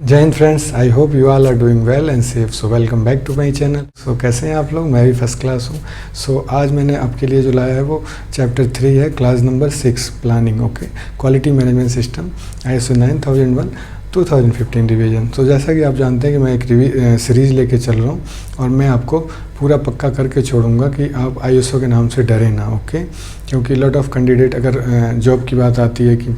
जय हिंद friends, I hope you all are doing well and safe. So welcome back to my channel. So कैसे हैं आप लोग? मैं भी फर्स्ट क्लास हूँ। सो आज मैंने आपके लिए जो लाया है वो चैप्टर 3 है, class number 6 planning. Okay, quality management system ISO 9001 2015 revision. तो जैसा कि आप जानते हैं कि मैं एक सीरीज़ लेके चल रहा हूँ और मैं आपको पूरा पक्का करके छोड़ूंगा कि आप ISO के नाम से डरे ना। ओके, क्योंकि लॉट ऑफ कैंडिडेट अगर जॉब की बात आती है कि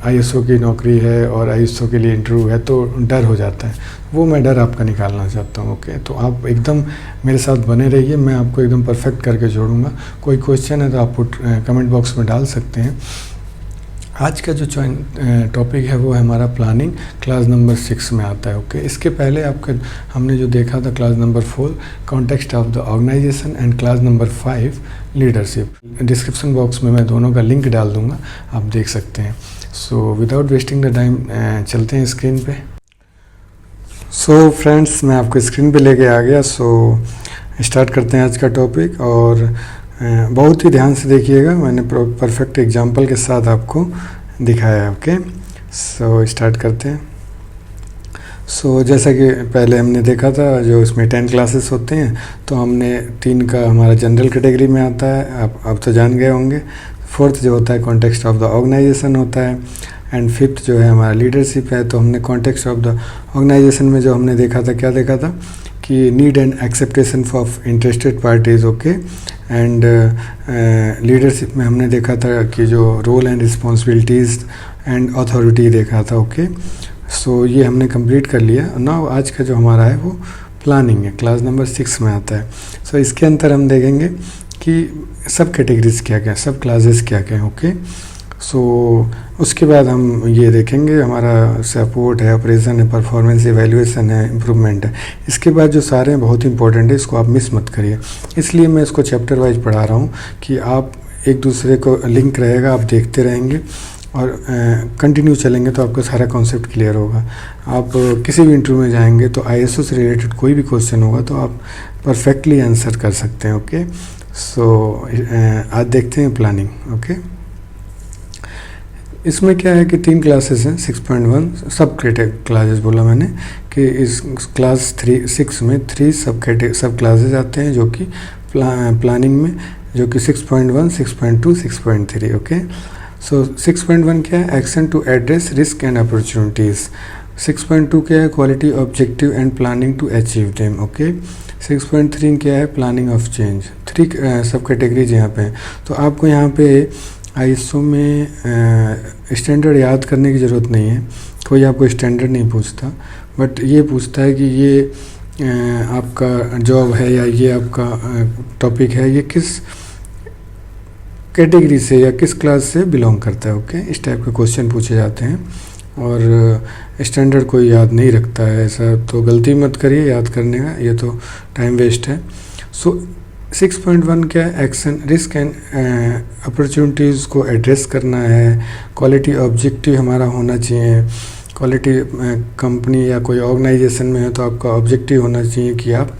ISO की नौकरी है और ISO के लिए इंटरव्यू है तो डर हो जाता है। वो मैं डर आपका निकालना चाहता हूँ। ओके, तो आप एकदम मेरे साथ बने रहिए, मैं आपको एकदम परफेक्ट करके जोड़ूंगा। कोई क्वेश्चन है तो आप कमेंट बॉक्स में डाल सकते हैं। आज का जो टॉपिक है वो है हमारा प्लानिंग, क्लास नंबर 6 में आता है। ओके, इसके पहले आपका हमने जो देखा था class number 4 context of the organisation and class number 5 leadership. Description box में मैं दोनों का लिंक डाल दूंगा, आप देख सकते हैं। So without wasting the time चलते हैं स्क्रीन पे। सो फ्रेंड्स, मैं आपको स्क्रीन पे लेके आ गया। सो स्टार्ट करते हैं आज का टॉपिक और बहुत ही ध्यान से देखिएगा, मैंने परफेक्ट एग्जांपल के साथ आपको दिखाया है। ओके, सो स्टार्ट करते हैं। सो जैसा कि पहले हमने देखा था, जो इसमें 10 क्लासेस होते हैं तो हमने 3 का हमारा जनरल कैटेगरी में आता है, आप तो जान गए होंगे। 4th जो होता है कॉन्टेक्स्ट ऑफ द ऑर्गेनाइजेशन होता है एंड 5th जो है हमारा लीडरशिप है। तो हमने कॉन्टेक्स्ट ऑफ द ऑर्गेनाइजेशन में जो हमने देखा था, क्या देखा था कि need and expectation of interested parties. Okay, and leadership में हमने देखा था कि जो role and responsibilities and authority देखा था। ओके, सो ये हमने कंप्लीट कर लिया। नाउ आज का जो हमारा है वो प्लानिंग है, क्लास नंबर 6 में आता है। सो इसके अंदर हम देखेंगे कि सब कैटेगरीज क्या क्या, सब क्लासेस क्या क्या हैं। ओके, सो उसके बाद हम ये देखेंगे हमारा सपोर्ट है, ऑपरेशन है, परफॉर्मेंस इवैल्यूएशन है, इम्प्रूवमेंट है। इसके बाद जो सारे हैं बहुत इंपॉर्टेंट है, इसको आप मिस मत करिए। इसलिए मैं इसको चैप्टर वाइज पढ़ा रहा हूँ कि आप एक दूसरे को लिंक रहेगा, आप देखते रहेंगे और कंटिन्यू चलेंगे तो आपको सारा कॉन्सेप्ट क्लियर होगा। आप किसी भी इंटरव्यू में जाएंगे तो ISO से रिलेटेड कोई भी क्वेश्चन होगा तो आप परफेक्टली आंसर कर सकते हैं। ओके, सो आज देखते हैं प्लानिंग। ओके, इसमें क्या है कि 3 क्लासेस हैं। 6.1 सब क्लासेस बोला मैंने कि इस क्लास 6 में 3 सब क्लासेस आते हैं जो कि प्लानिंग में, जो कि 6.1, 6.2, 6.3। ओके, सो 6.1 क्या है? Action to address risk and opportunities. 6.2 क्या है? Quality objective and planning to achieve them. Okay, 6.3 क्या है? Planning of change. 3 सब कैटेगरीज यहाँ पे हैं। तो आपको यहाँ पे ISO में स्टैंडर्ड याद करने की ज़रूरत नहीं है, कोई आपको स्टैंडर्ड नहीं पूछता, बट ये पूछता है कि ये आपका जॉब है या ये आपका टॉपिक है, ये किस कैटेगरी से या किस क्लास से बिलोंग करता है। ओके, इस टाइप के क्वेश्चन पूछे जाते हैं और स्टैंडर्ड कोई याद नहीं रखता है, ऐसा तो गलती मत करिए याद करने का, ये तो टाइम वेस्ट है। सो 6.1 क्या है? एक्शन, रिस्क एंड अपॉर्चुनिटीज़ को एड्रेस करना है। क्वालिटी ऑब्जेक्टिव हमारा होना चाहिए। क्वालिटी कंपनी या कोई ऑर्गेनाइजेशन में है तो आपका ऑब्जेक्टिव होना चाहिए कि आप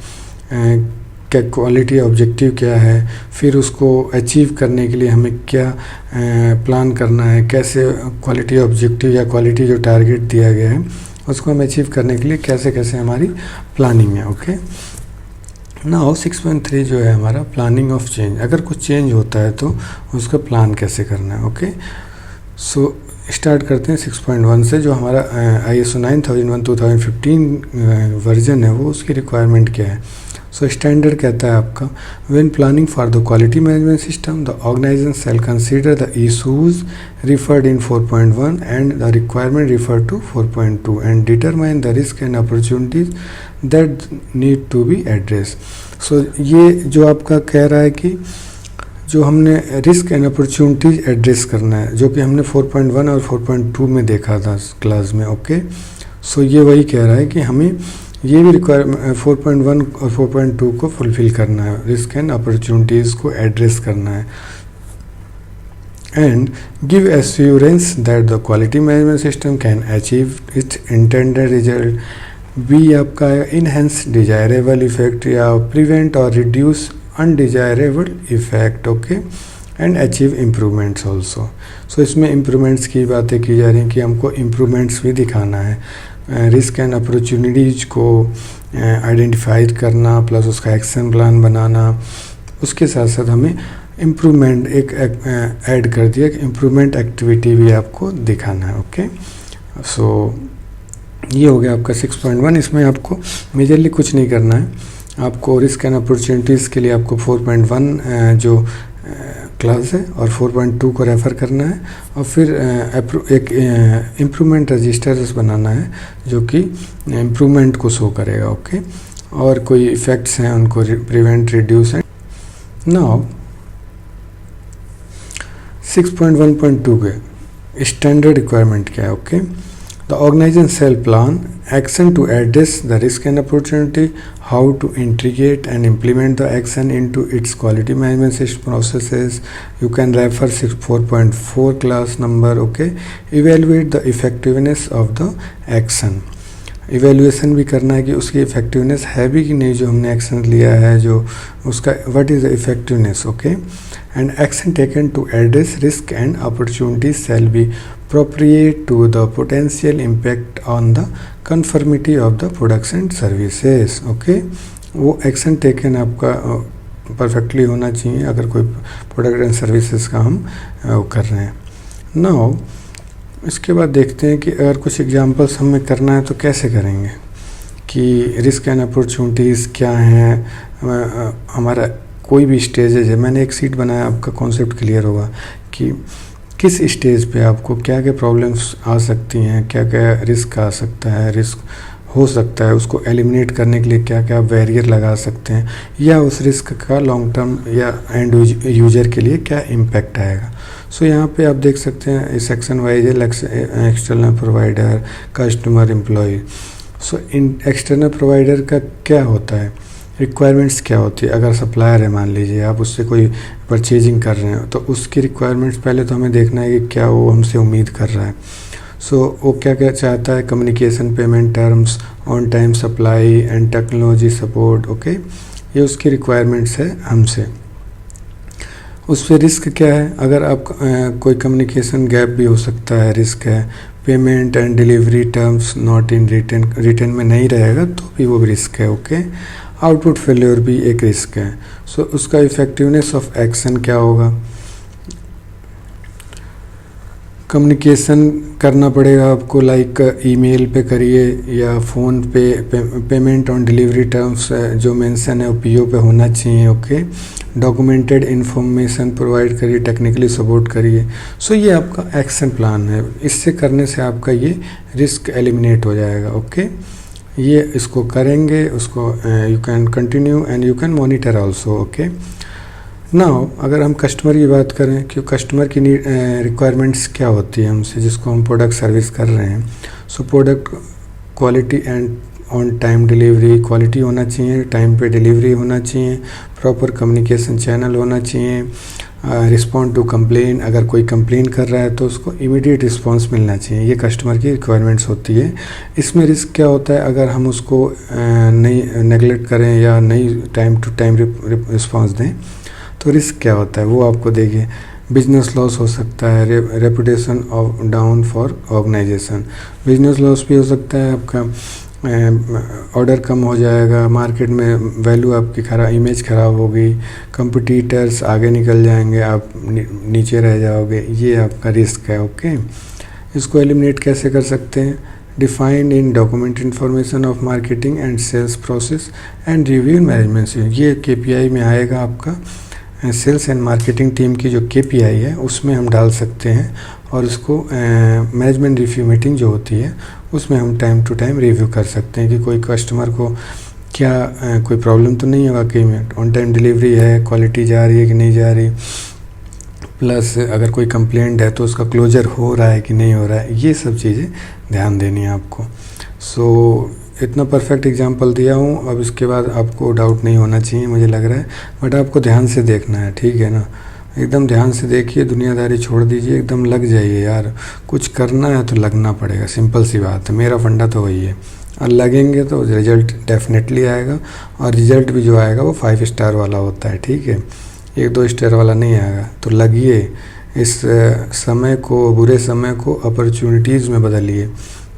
क्या क्वालिटी ऑब्जेक्टिव क्या है, फिर उसको अचीव करने के लिए हमें क्या प्लान करना है, कैसे क्वालिटी ऑब्जेक्टिव या क्वालिटी जो टारगेट दिया गया है उसको हम अचीव करने के लिए कैसे कैसे हमारी प्लानिंग है। ओके, नाउ 6.3 जो है हमारा प्लानिंग ऑफ चेंज। अगर कुछ चेंज होता है तो उसका प्लान कैसे करना है। ओके, सो स्टार्ट करते हैं 6.1 से। जो हमारा ISO 9001 2015 वर्जन है वो उसकी रिक्वायरमेंट क्या है। सो स्टैंडर्ड कहता है आपका, when planning for the quality management system the organisation shall consider the issues referred in 4.1 and the requirement refer to 4.2 and determine the risk and opportunities that need to be address. So ये जो आपका कह रहा है कि जो हमने risk and opportunities address करना है, जो कि हमने 4.1 और 4.2 में देखा था क्लास में। ओके, सो ये वही कह रहा है कि हमें ये भी रिक्वायरमेंट 4.1 और 4.2 को फुलफ़िल करना है, रिस्क एंड अपॉर्चुनिटीज़ को एड्रेस करना है। And give assurance that the quality management system can achieve its intended result. B आपका इनहेंस डिजायरेबल इफेक्ट या प्रिवेंट और reduce undesirable effect. Okay, and achieve improvements also. So इसमें improvements की बातें की जा रही हैं कि हमको इम्प्रूवमेंट्स भी दिखाना है, रिस्क एंड अपॉर्चुनिटीज़ को आइडेंटिफाई करना, प्लस उसका एक्शन प्लान बनाना। उसके साथ साथ हमें इम्प्रूवमेंट एक ऐड कर दिया कि इम्प्रूवमेंट एक्टिविटी भी आपको दिखाना है। ओके, सो ये हो गया आपका 6.1। इसमें आपको मेजरली कुछ नहीं करना है, आपको रिस्क एंड अपॉर्चुनिटीज़ के लिए आपको 4.1 जो क्लास है और 4.2 को रेफ़र करना है, और फिर एक इम्प्रूवमेंट रजिस्टर्स बनाना है जो कि इम्प्रूवमेंट को शो करेगा। ओके, और कोई इफ़ेक्ट्स हैं उनको प्रिवेंट, रिड्यूस एंड। नाउ 6.1.2 के स्टैंडर्ड रिक्वायरमेंट क्या है? Okay, the organization shall plan action to address the risk and opportunity, how to integrate and implement the action into its quality management system processes. You can refer 4.4 class number. Okay, evaluate the effectiveness of the action. Evaluation भी करना है कि उसकी effectiveness है भी कि नहीं, जो हमने एक्शन लिया है, जो उसका what is the effectiveness. Okay, and action taken to address risk and opportunities shall be appropriate to the potential impact on the conformity of the products and services. Okay, वो एक्शन टेकन आपका perfectly होना चाहिए अगर कोई product and services का हम कर रहे हैं। नाउ इसके बाद देखते हैं कि अगर कुछ एग्जांपल्स हमें करना है तो कैसे करेंगे, कि रिस्क एंड अपॉर्चुनिटीज़ क्या हैं। हमारा कोई भी स्टेज है, मैंने एक सीट बनाया, आपका कॉन्सेप्ट क्लियर होगा कि किस स्टेज पे आपको क्या क्या प्रॉब्लम्स आ सकती हैं, क्या क्या रिस्क आ सकता है, रिस्क हो सकता है, उसको एलिमिनेट करने के लिए क्या क्या बैरियर लगा सकते हैं, या उस रिस्क का लॉन्ग टर्म या एंड यूजर के लिए क्या इम्पैक्ट आएगा। सो यहाँ पे आप देख सकते हैं सेक्शन वाइज है, external provider, customer, employ. So in external provider का क्या होता है, रिक्वायरमेंट्स क्या होती है। अगर सप्लायर है, मान लीजिए आप उससे कोई परचेजिंग कर रहे हैं, तो उसकी रिक्वायरमेंट्स पहले तो हमें देखना है कि क्या वो हमसे उम्मीद कर रहा है। सो वो क्या क्या चाहता है, communication, payment terms, on time supply and technology support. Okay, ये उसकी रिक्वायरमेंट्स है हमसे। उस पर रिस्क क्या है, अगर आप कोई कम्युनिकेशन गैप भी हो सकता है, रिस्क है। Payment and delivery terms not in return में नहीं रहेगा तो भी वो रिस्क है। ओके, आउटपुट फेल्योर भी एक रिस्क है। सो उसका इफ़ेक्टिवनेस ऑफ एक्शन क्या होगा, कम्युनिकेशन करना पड़ेगा आपको, लाइक ईमेल पे करिए या फ़ोन पे, पेमेंट ऑन डिलीवरी टर्म्स जो मेंशन है वो पीओ पे होना चाहिए। ओके, डॉक्यूमेंटेड इन्फॉर्मेशन प्रोवाइड करिए, टेक्निकली सपोर्ट करिए। सो ये आपका एक्शन प्लान है, इससे करने से आपका ये रिस्क एलिमिनेट हो जाएगा। ओके, ये इसको करेंगे, उसको you can continue and you can monitor also. Okay, now अगर हम कस्टमर की बात करें कि कस्टमर की रिक्वायरमेंट्स क्या होती है हमसे, जिसको हम प्रोडक्ट सर्विस कर रहे हैं। So product quality and on time delivery, quality होना चाहिए, टाइम पे डिलीवरी होना चाहिए, प्रॉपर कम्युनिकेशन चैनल होना चाहिए, रिस्पॉन्ड टू कंप्लेन, अगर कोई कंप्लेन कर रहा है तो उसको इमीडिएट रिस्पांस मिलना चाहिए। ये कस्टमर की रिक्वायरमेंट्स होती है। इसमें रिस्क क्या होता है, अगर हम उसको नहीं नेगलेक्ट करें या नहीं टाइम टू टाइम रिस्पांस दें तो रिस्क क्या होता है वो आपको देखिए। बिजनेस लॉस हो सकता है, reputation of down for organisation, business loss भी हो सकता है, आपका ऑर्डर कम हो जाएगा, मार्केट में वैल्यू आपकी खराब, इमेज ख़राब होगी, कंपटीटर्स आगे निकल जाएंगे, आप नीचे रह जाओगे, ये आपका रिस्क है। ओके, इसको एलिमिनेट कैसे कर सकते हैं, defined in document information of marketing and sales process and review management. ये KPI में आएगा आपका, सेल्स एंड मार्केटिंग टीम की जो KPI है उसमें हम डाल सकते हैं, और उसको मैनेजमेंट रिव्यू मीटिंग जो होती है उसमें हम टाइम टू टाइम रिव्यू कर सकते हैं कि कोई कस्टमर को क्या कोई प्रॉब्लम तो नहीं होगा, कि ऑन टाइम डिलीवरी है, क्वालिटी जा रही है कि नहीं जा रही, प्लस अगर कोई कंप्लेंट है तो उसका क्लोजर हो रहा है कि नहीं हो रहा है। ये सब चीज़ें ध्यान देनी है आपको। सो इतना परफेक्ट एग्जांपल दिया हूँ, अब इसके बाद आपको डाउट नहीं होना चाहिए मुझे लग रहा है, बट आपको ध्यान से देखना है, ठीक है ना। एकदम ध्यान से देखिए, दुनियादारी छोड़ दीजिए, एकदम लग जाइए यार, कुछ करना है तो लगना पड़ेगा, सिंपल सी बात है। मेरा फंडा तो वही है, और लगेंगे तो रिजल्ट डेफिनेटली आएगा, और रिजल्ट भी जो आएगा वो 5 स्टार वाला होता है, ठीक है। 1 2 स्टार वाला नहीं आएगा। तो लगिए, इस समय को, बुरे समय को अपॉर्चुनिटीज़ में बदलिए।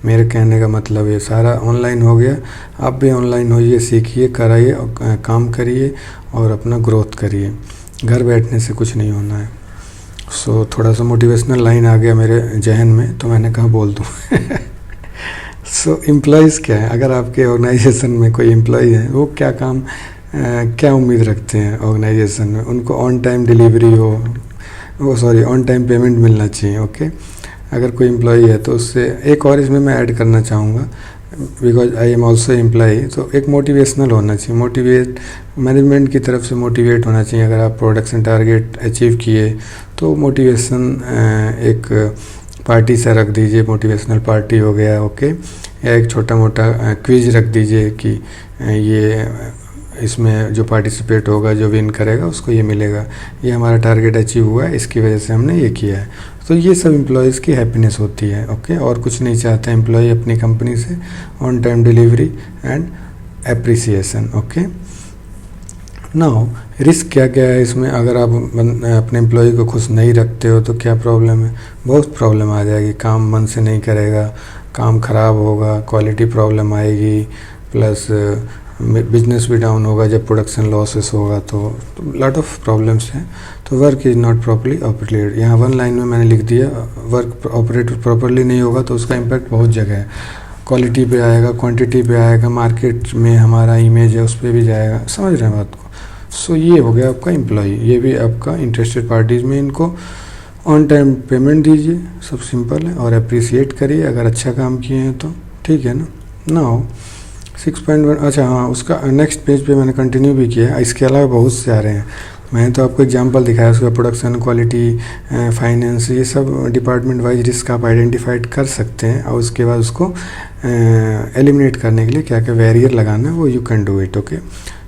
मेरे कहने का मतलब ये सारा ऑनलाइन हो गया, आप भी ऑनलाइन होइए, सीखिए, कराइए, काम करिए और अपना ग्रोथ करिए। घर बैठने से कुछ नहीं होना है। सो थोड़ा सा मोटिवेशनल लाइन आ गया मेरे जहन में, तो मैंने कहा बोल दूँ। सो एम्प्लॉयज़ क्या है, अगर आपके ऑर्गेनाइजेशन में कोई एम्प्लॉय है, वो क्या काम क्या उम्मीद रखते हैं ऑर्गेनाइजेशन में? उनको ऑन टाइम डिलीवरी हो, ऑन टाइम पेमेंट मिलना चाहिए। ओके, अगर कोई एम्प्लॉई है तो उससे एक और इसमें मैं ऐड करना चाहूँगा, because I am also employee. तो एक मोटिवेशनल होना चाहिए, मोटिवेट मैनेजमेंट की तरफ से मोटिवेट होना चाहिए। अगर आप प्रोडक्शन टारगेट अचीव किए तो मोटिवेशन एक पार्टी से रख दीजिए, मोटिवेशनल पार्टी हो गया। ओके, या एक छोटा मोटा क्विज रख दीजिए कि ये इसमें जो पार्टिसिपेट होगा, जो विन करेगा, उसको ये मिलेगा, ये हमारा टारगेट अचीव हुआ है, इसकी वजह से हमने ये किया है। तो ये सब एम्प्लॉयज़ की हैप्पीनेस होती है। ओके, और कुछ नहीं चाहते एम्प्लॉय अपनी कंपनी से, on time delivery and appreciation. Okay, now risk क्या क्या है इसमें? अगर आप अपने एम्प्लॉय को खुश नहीं रखते हो तो क्या प्रॉब्लम है? बहुत प्रॉब्लम आ जाएगी। काम मन से नहीं करेगा, काम ख़राब होगा, क्वालिटी प्रॉब्लम आएगी, प्लस बिजनेस भी डाउन होगा जब प्रोडक्शन लॉसेस होगा। तो लॉट ऑफ प्रॉब्लम्स हैं। तो work is not properly operated, यहाँ 1 लाइन में मैंने लिख दिया, वर्क ऑपरेट प्रॉपर्ली नहीं होगा तो उसका इम्पैक्ट बहुत जगह है। क्वालिटी पे आएगा, क्वांटिटी पे आएगा, मार्केट में हमारा इमेज है उस पर भी जाएगा। समझ रहे हैं बात को? सो ये हो गया आपका एम्प्लॉय, ये भी आपका इंटरेस्टेड पार्टीज़ में। इनको ऑन टाइम पेमेंट दीजिए, सब सिंपल है, और अप्रिसिएट करिए अगर अच्छा काम किए हैं तो। ठीक है ना? नाउ 6.1, अच्छा हाँ, उसका नेक्स्ट पेज पे मैंने कंटिन्यू भी किया है। इसके अलावा बहुत से आ रहे हैं, मैंने तो आपको एग्जांपल दिखाया। उसका प्रोडक्शन, क्वालिटी, फाइनेंस, ये सब डिपार्टमेंट वाइज रिस्क आप आइडेंटिफाइड कर सकते हैं, और उसके बाद उसको एलिमिनेट करने के लिए क्या क्या बैरियर लगाना है वो you can do it. Okay,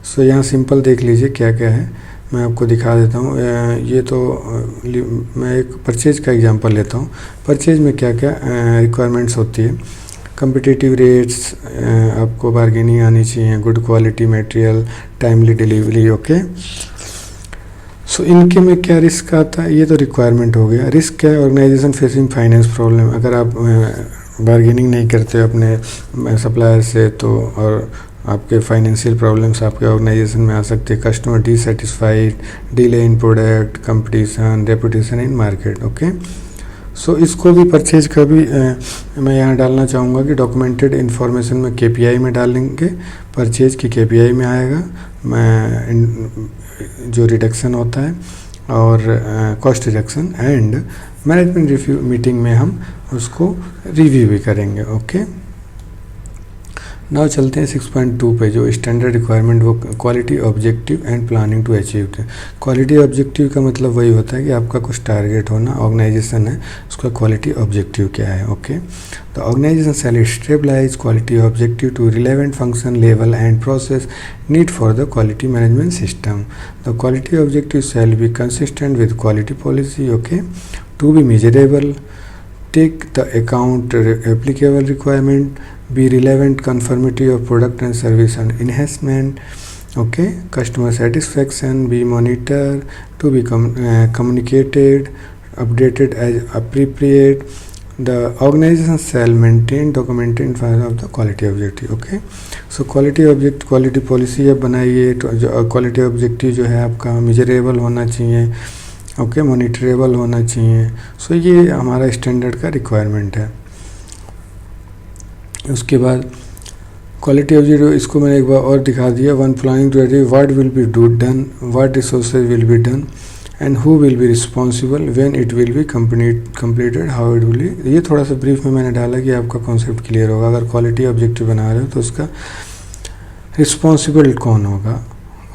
so यहाँ सिंपल देख लीजिए क्या क्या है, मैं आपको दिखा देता हूँ। ये तो मैं एक परचेज का एग्जांपल लेता हूँ। परचेज में क्या क्या रिक्वायरमेंट्स होती है? कम्पिटिटिव रेट्स, आपको बार्गेनिंग आनी चाहिए, good quality material, timely delivery. Okay, so इनके में क्या रिस्क आता है? ये तो रिक्वायरमेंट हो गया। रिस्क क्या है? Organisation facing finance problem. अगर आप बार्गेनिंग नहीं करते अपने सप्लायर से तो, और आपके फाइनेंशियल प्रॉब्लम्स आपके ऑर्गेनाइजेशन में आ सकते हैं। Customer dissatisfied, delay in product, competition, reputation in market. Okay, so इसको भी परचेज का भी मैं यहाँ डालना चाहूँगा कि डॉक्यूमेंटेड इन्फॉर्मेशन में KPI में डालेंगे, परचेज की KPI में आएगा, जो रिडक्शन होता है और cost reduction, and management review meeting में हम उसको रिव्यू भी करेंगे। ओके, नाउ चलते हैं 6.2 पे, जो स्टैंडर्ड रिक्वायरमेंट, वो quality objective and planning to achieve थे। क्वालिटी ऑब्जेक्टिव का मतलब वही होता है कि आपका कुछ टारगेट होना, ऑर्गेनाइजेशन है, उसका क्वालिटी ऑब्जेक्टिव क्या है। Okay, the organisation shall stabilise quality objective to relevant function level and process need for the quality management system. The quality objective shall be consistent with quality policy. Okay, to be measurable, take the account applicable requirement, be relevant conformity of product and service and enhancement. Okay, customer satisfaction be monitored, to be communicated, updated as appropriate. The organization shall maintain documented file of the quality objective. Okay, so quality policy अब बनाइए। जो quality objective जो है आपका measurable होना चाहिए। Okay, monitorable होना चाहिए। सो ये हमारा स्टैंडर्ड का रिक्वायरमेंट है। उसके बाद क्वालिटी ऑब्जेक्टिव, इसको मैंने एक बार और दिखा दिया। One planning to achieve, what will be done, what resources will be done, and who will be responsible, when it will be completed, how it will be. ये थोड़ा सा ब्रीफ में मैंने डाला कि आपका कॉन्सेप्ट क्लियर होगा। अगर क्वालिटी ऑब्जेक्टिव बना रहे हो तो उसका रिस्पॉन्सिबल कौन होगा,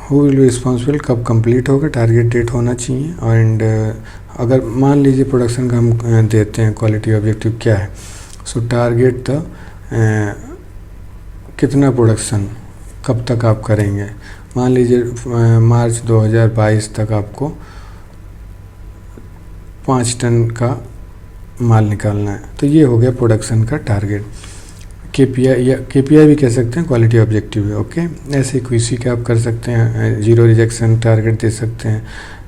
हु विल बी रिस्पॉन्सिबल, कब कंप्लीट होगा, टारगेट डेट होना चाहिए। एंड अगर मान लीजिए प्रोडक्शन का हम देते हैं, क्वालिटी ऑब्जेक्टिव क्या है? सो टारगेट द कितना प्रोडक्शन कब तक आप करेंगे। मान लीजिए मार्च 2022 तक आपको 5 टन का माल निकालना है, तो ये हो गया प्रोडक्शन का टारगेट। KPI भी कह सकते हैं, क्वालिटी ऑब्जेक्टिव है। ओके, ऐसे QC का आप कर सकते हैं, जीरो रिजेक्शन टारगेट दे सकते हैं,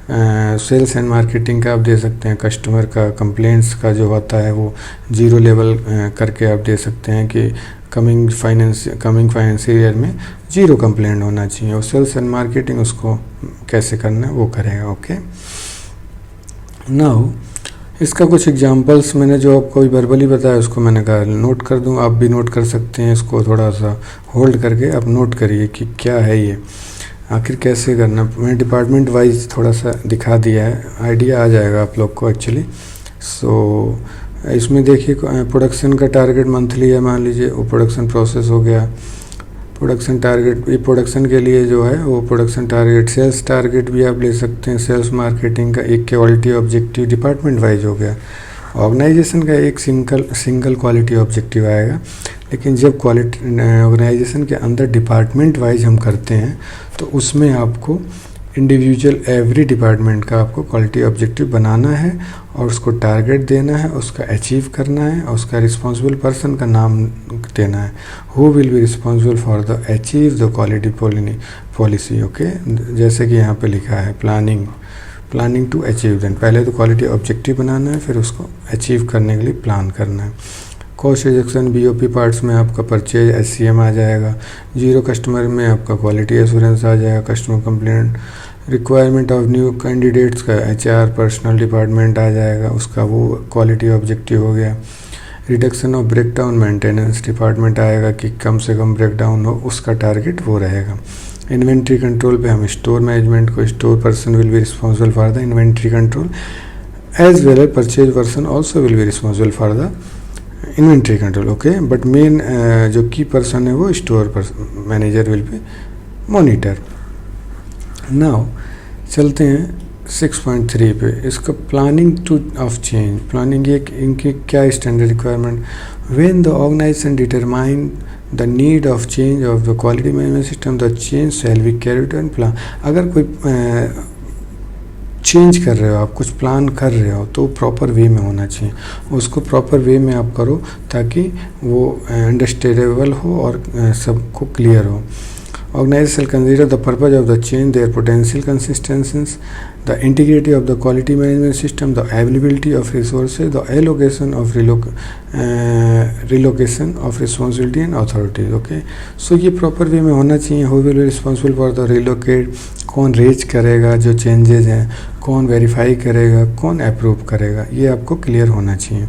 सेल्स एंड मार्केटिंग का आप दे सकते हैं, कस्टमर का कंप्लेंट्स का जो होता है वो 0 लेवल करके आप दे सकते हैं कि कमिंग फाइनेंशियल ईयर में 0 कंप्लेंट होना चाहिए, और सेल्स एंड मार्केटिंग उसको कैसे करना है वो करेगा। ओके, नाउ इसका कुछ एग्जांपल्स मैंने जो आपको वर्बली बताया उसको मैंने कहा नोट कर दूं, आप भी नोट कर सकते हैं, इसको थोड़ा सा होल्ड करके आप नोट करिए कि क्या है ये, आखिर कैसे करना। मैंने डिपार्टमेंट वाइज थोड़ा सा दिखा दिया है, आइडिया आ जाएगा आप लोग को एक्चुअली। सो इसमें देखिए प्रोडक्शन का टारगेट मंथली है, मान लीजिए वो प्रोडक्शन प्रोसेस हो गया, प्रोडक्शन टारगेट, ये प्रोडक्शन के लिए जो है वो प्रोडक्शन टारगेट, सेल्स टारगेट भी आप ले सकते हैं, सेल्स मार्केटिंग का एक क्वालिटी ऑब्जेक्टिव डिपार्टमेंट वाइज हो गया, ऑर्गेनाइजेशन का एक सिंगल क्वालिटी ऑब्जेक्टिव आएगा। लेकिन जब क्वालिटी ऑर्गेनाइजेशन के अंदर डिपार्टमेंट वाइज हम करते हैं तो उसमें आपको इंडिविजुअल एवरी डिपार्टमेंट का आपको क्वालिटी ऑब्जेक्टिव बनाना है और उसको टारगेट देना है, उसका अचीव करना है, और उसका रिस्पॉन्सिबल पर्सन का नाम देना है, who will be responsible for the achieve the quality policy. Okay, जैसे कि यहाँ पे लिखा है प्लानिंग टू अचीव, देन पहले तो क्वालिटी ऑब्जेक्टिव बनाना है, फिर उसको अचीव करने के लिए प्लान करना है। कॉस्ट रिडक्शन बीओपी पार्ट्स में आपका परचेज एससीएम आ जाएगा, 0 कस्टमर में आपका क्वालिटी एश्योरेंस आ जाएगा, customer complaint, requirement of new candidates का एचआर पर्सनल डिपार्टमेंट आ जाएगा, उसका वो क्वालिटी ऑब्जेक्टिव हो गया। Reduction of breakdown maintenance department आएगा कि कम से कम ब्रेकडाउन हो, उसका टारगेट वो रहेगा। इन्वेंट्री कंट्रोल पे हम स्टोर मैनेजमेंट को, store person will be responsible for the inventory control as well as purchase person also will be responsible for the inventory control. Okay, but main जो की person है वो store manager will be monitor. Now चलते हैं 6.3 पे, इसका planning to of change. Planning ये इनकी क्या standard requirement, when the organisation determine the need of change of the quality management system the change shall be carried and plan. अगर कोई change कर रहे हो, आप कुछ प्लान कर रहे हो तो प्रॉपर वे में होना चाहिए, उसको प्रॉपर वे में आप करो ताकि वो अंडरस्टैंडेबल हो और सबको क्लियर हो। Organization consider the purpose of the change, their potential consistencies, the integrity of the quality management system, the availability of resources, the allocation of relocation of responsibility and authority. Okay, so ये proper way में होना चाहिए। Who will be responsible for the relocate, कौन raise करेगा जो changes हैं, कौन verify करेगा, कौन अप्रूव करेगा, ये आपको क्लियर होना चाहिए।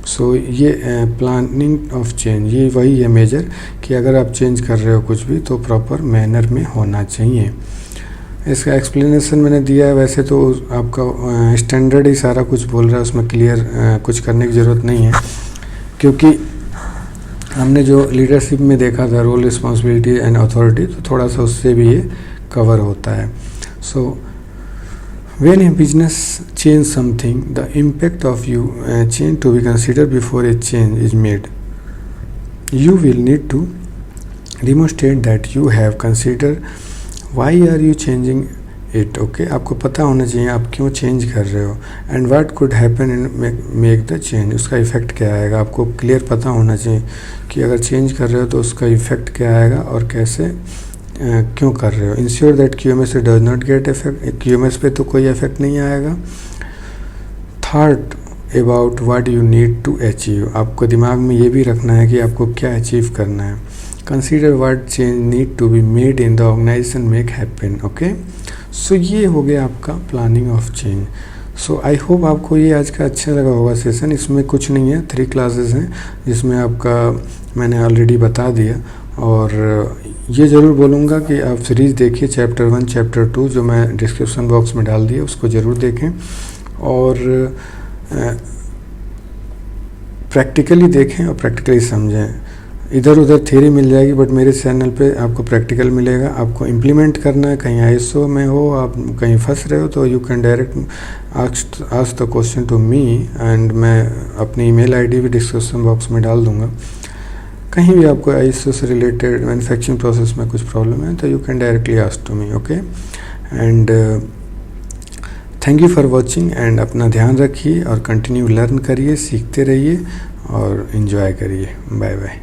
सो ये प्लानिंग ऑफ चेंज, ये वही है मेजर कि अगर आप चेंज कर रहे हो कुछ भी तो प्रॉपर मैनर में होना चाहिए। इसका एक्सप्लेनेशन मैंने दिया है, वैसे तो आपका स्टैंडर्ड ही सारा कुछ बोल रहा है, उसमें क्लियर कुछ करने की ज़रूरत नहीं है, क्योंकि हमने जो लीडरशिप में देखा था रोल, रिस्पॉन्सिबिलिटी एंड अथॉरिटी, तो थोड़ा सा उससे भी ये कवर होता है। सो when a business change something, the impact of you change to be considered before a change is made. You will need to demonstrate that you have considered why are you changing it. Okay, आपको पता होना चाहिए आप क्यों change कर रहे हो, and what could happen and make the change, उसका इफ़ेक्ट क्या आएगा, आपको क्लियर पता होना चाहिए कि अगर चेंज कर रहे हो तो उसका इफ़ेक्ट क्या आएगा और कैसे क्यों कर रहे हो। Ensure that QMS does not get effect, QMS पे तो कोई इफेक्ट नहीं आएगा। Thought about what you need to achieve, आपको दिमाग में ये भी रखना है कि आपको क्या अचीव करना है। Consider what change need to be made in the organisation make happen. Okay, so ये हो गया आपका planning of change. So I hope आपको ये आज का अच्छा लगा होगा सेशन। इसमें कुछ नहीं है, 3 क्लासेस हैं जिसमें आपका मैंने ऑलरेडी बता दिया, और ये ज़रूर बोलूँगा कि आप सीरीज़ देखिए, चैप्टर 1 चैप्टर 2 जो मैं डिस्क्रिप्शन बॉक्स में डाल दिया उसको ज़रूर देखें, और प्रैक्टिकली देखें और प्रैक्टिकली समझें। इधर उधर थ्योरी मिल जाएगी, बट मेरे चैनल पे आपको प्रैक्टिकल मिलेगा। आपको इम्प्लीमेंट करना है, कहीं ISO में हो, आप कहीं फंस रहे हो तो you can direct ask the question to me, and मैं अपनी ईमेल ID भी डिस्क्रिप्शन बॉक्स में डाल दूँगा। कहीं भी आपको ISO से रिलेटेड मैन्युफैक्चरिंग प्रोसेस में कुछ प्रॉब्लम है तो you can directly ask to me. Okay, and thank you for watching, and अपना ध्यान रखिए और कंटिन्यू लर्न करिए, सीखते रहिए और इन्जॉय करिए। Bye bye.